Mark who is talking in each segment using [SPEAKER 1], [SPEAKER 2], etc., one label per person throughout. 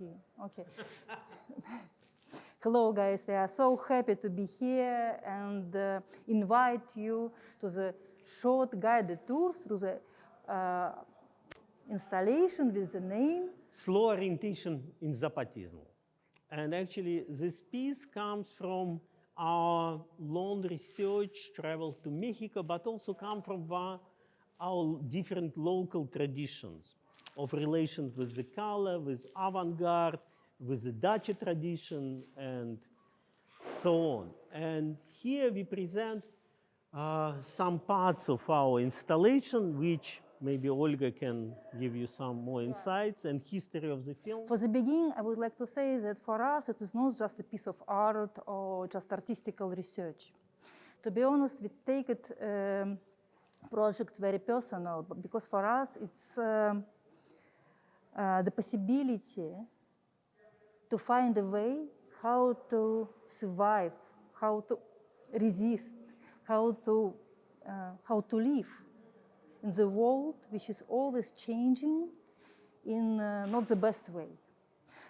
[SPEAKER 1] she. Okay. Hello, guys. We are so happy to be here and invite you to the short guided tour through the installation with the name
[SPEAKER 2] Slow Orientation in Zapatism. And actually, this piece comes from our long research, travel to Mexico, but also come from our different local traditions of relations with the color, with avant-garde, with the Dutch tradition, and so on. And here we present some parts of our installation, which maybe Olga can give you some more insights and history of the film.
[SPEAKER 1] For the beginning, I would like to say that for us, it is not just a piece of art or just artistical research. To be honest, we take it project very personal, because for us, it's the possibility to find a way how to survive, how to resist, how to live in the world which is always changing in not the best way.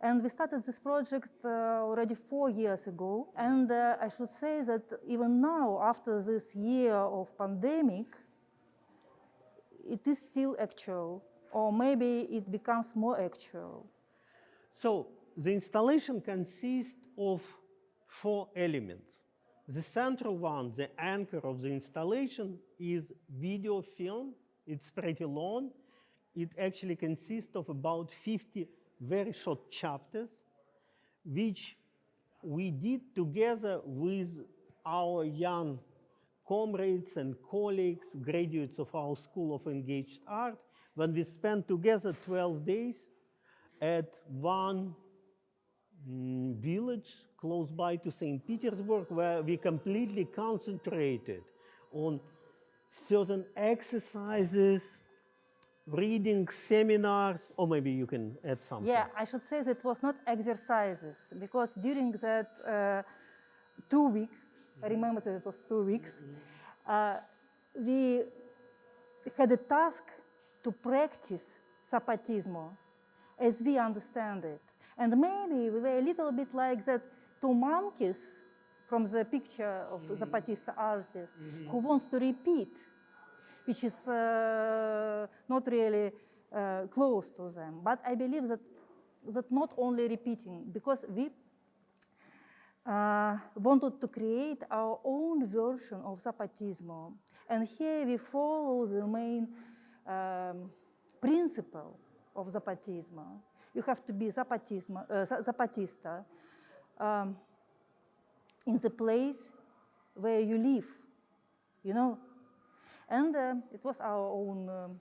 [SPEAKER 1] And we started this project already 4 years ago. And I should say that even now, after this year of pandemic, it is still actual, or maybe it becomes more actual.
[SPEAKER 2] So the installation consists of 4 elements. The central one, the anchor of the installation, is video film. It's pretty long. It actually consists of about 50 very short chapters, which we did together with our young comrades and colleagues, graduates of our School of Engaged Art, when we spent together 12 days at one village close by to St. Petersburg, where we completely concentrated on certain exercises, reading, seminars, or maybe you can add something.
[SPEAKER 1] Yeah, I should say that it was not exercises, because during that 2 weeks, I remember that it was 2 weeks, we had a task to practice Zapatismo as we understand it. And maybe we were a little bit like that 2 monkeys from the picture of Zapatista artist who wants to repeat, which is not really close to them. But I believe that not only repeating, because we wanted to create our own version of Zapatismo. And here we follow the main principle of Zapatismo. You have to be Zapatista in the place where you live, you know. And it was our own.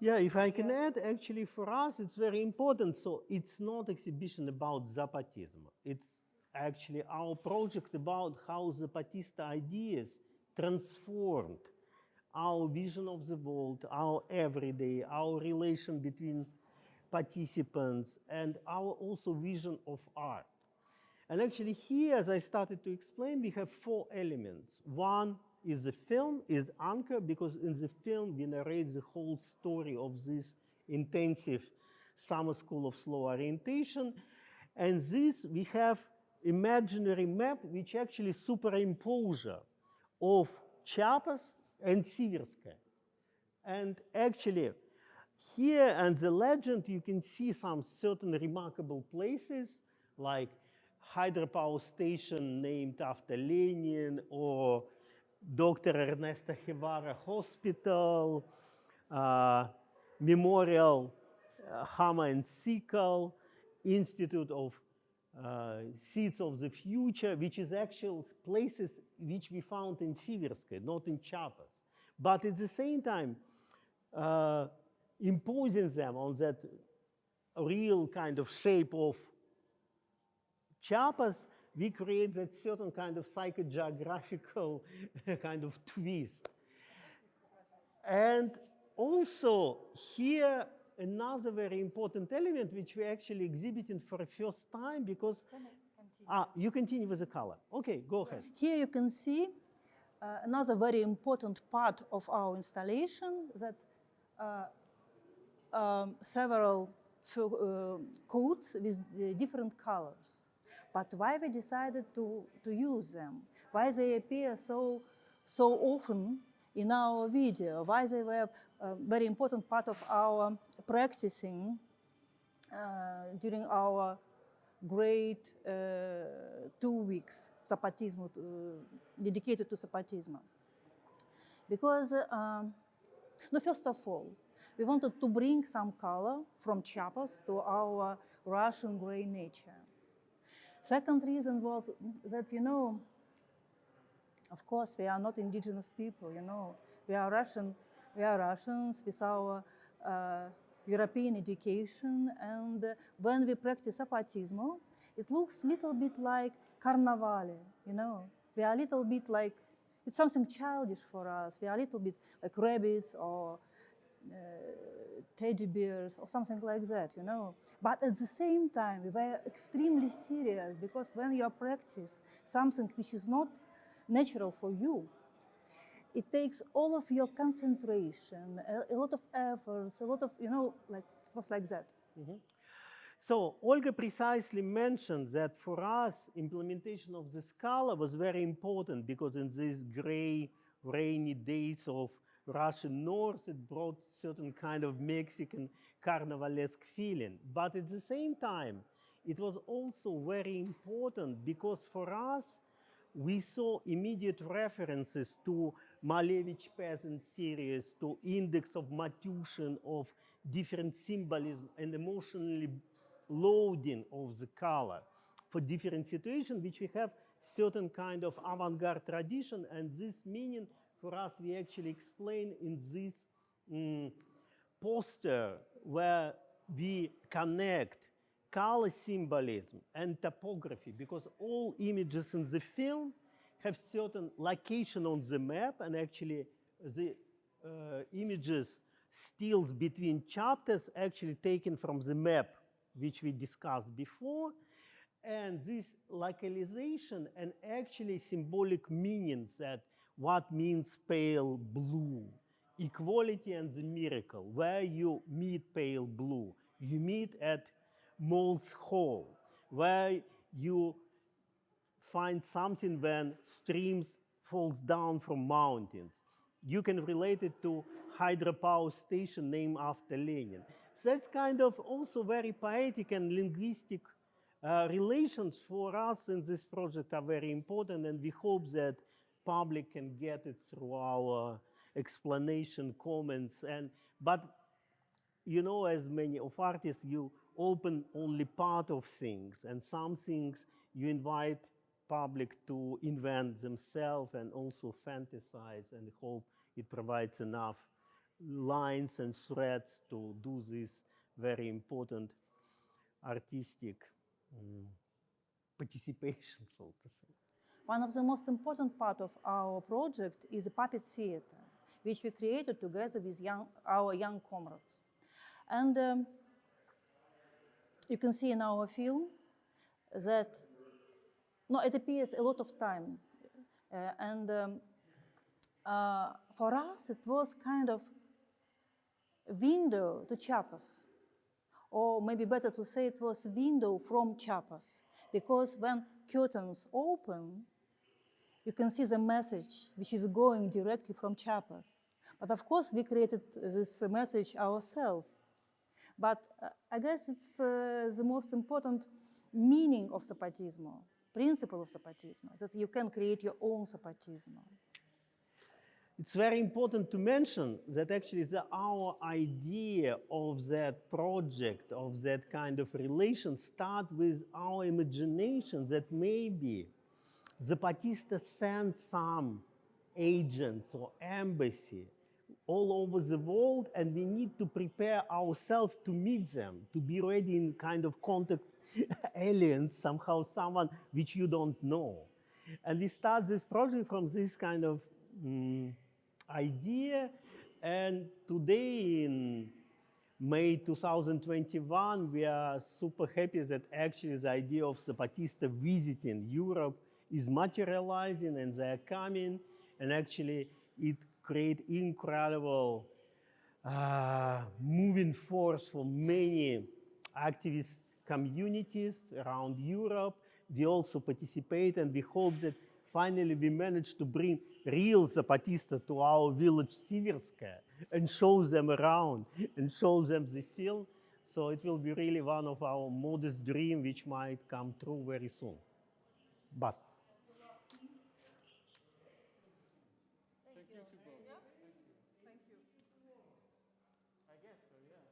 [SPEAKER 2] Yeah, if I can add, actually for us it's very important. So it's not exhibition about Zapatism. It's actually our project about how Zapatista ideas transformed our vision of the world, our everyday, our relation between participants, and our also vision of art. And actually here, as I started to explain, we have 4 elements. One is the film, is anchor, because in the film we narrate the whole story of this intensive summer school of slow orientation. And this, we have imaginary map, which actually superimposure of Chiapas and Siverskaya. And actually, here and the legend, you can see some certain remarkable places, like hydropower station named after Lenin, or Dr. Ernesto Guevara Hospital, Memorial Hammer and Sickle, Institute of Seeds of the Future, which is actual places which we found in Siverskaya, not in Chiapas. But at the same time, imposing them on that real kind of shape of Chiapas, we create that certain kind of psychogeographical kind of twist. And also here, another very important element which we actually exhibiting for the first time, because you continue with the color. Okay, go ahead.
[SPEAKER 1] Here you can see another very important part of our installation, that several coats with different colors. But why we decided to use them? Why they appear so often in our video? Why they were a very important part of our practicing during our great 2 weeks Zapatismo, dedicated to Zapatismo? Because, no, first of all, we wanted to bring some color from Chiapas to our Russian gray nature. Second reason was that, you know, of course, we are not indigenous people, you know. We are Russians with our European education, and when we practice Zapatismo, it looks a little bit like Carnavale, you know. We are a little bit like, it's something childish for us. We are a little bit like rabbits or teddy bears or something like that, you know. But at the same time, we were extremely serious, because when you practice something which is not natural for you, it takes all of your concentration, a lot of efforts, a lot of, you know, like, it was like that.
[SPEAKER 2] Mm-hmm. So Olga precisely mentioned that for us, implementation of this color was very important, because in these gray, rainy days of Russian North, it brought certain kind of Mexican carnivalesque feeling. But at the same time, it was also very important, because for us, we saw immediate references to Malevich peasant series, to index of Matushin, of different symbolism and emotionally loading of the color for different situations, which we have certain kind of avant-garde tradition, and this meaning for us we actually explain in this poster, where we connect color symbolism and topography, because all images in the film have certain location on the map, and actually the images stills between chapters actually taken from the map which we discussed before, and this localization and actually symbolic meanings, that what means pale blue, equality and the miracle. Where you meet pale blue? You meet at Mole's Hole, where you find something when streams falls down from mountains. You can relate it to hydropower station named after Lenin. So that's kind of also very poetic and linguistic relations for us in this project are very important, and we hope that public can get it through our explanation, comments, but you know, as many of artists, you open only part of things, and some things you invite public to invent themselves and also fantasize, and hope it provides enough lines and threads to do this very important artistic participation, so to say.
[SPEAKER 1] One of the most important part of our project is the puppet theater, which we created together with our young comrades. And you can see in our film that, no, it appears a lot of time. For us, it was kind of a window to Chiapas. Or maybe better to say it was a window from Chiapas. Because when curtains open, you can see the message which is going directly from Chiapas. But of course, we created this message ourselves. But I guess it's the most important meaning of Zapatismo, principle of Zapatismo, that you can create your own Zapatismo.
[SPEAKER 2] It's very important to mention that actually our idea of that project, of that kind of relation, start with our imagination that maybe Zapatista sent some agents or embassy all over the world, and we need to prepare ourselves to meet them, to be ready in kind of contact aliens, somehow someone which you don't know. And we start this project from this kind of idea, and today in May 2021, we are super happy that actually the idea of Zapatista visiting Europe is materializing, and they are coming, and actually it creates incredible moving force for many activist communities around Europe. We also participate, and we hope that finally we manage to bring real Zapatista to our village Siverskaya and show them around and show them the film. So it will be really one of our modest dreams which might come true very soon. Basta.
[SPEAKER 1] Thank you. Yeah? Thank you. I guess so, yeah.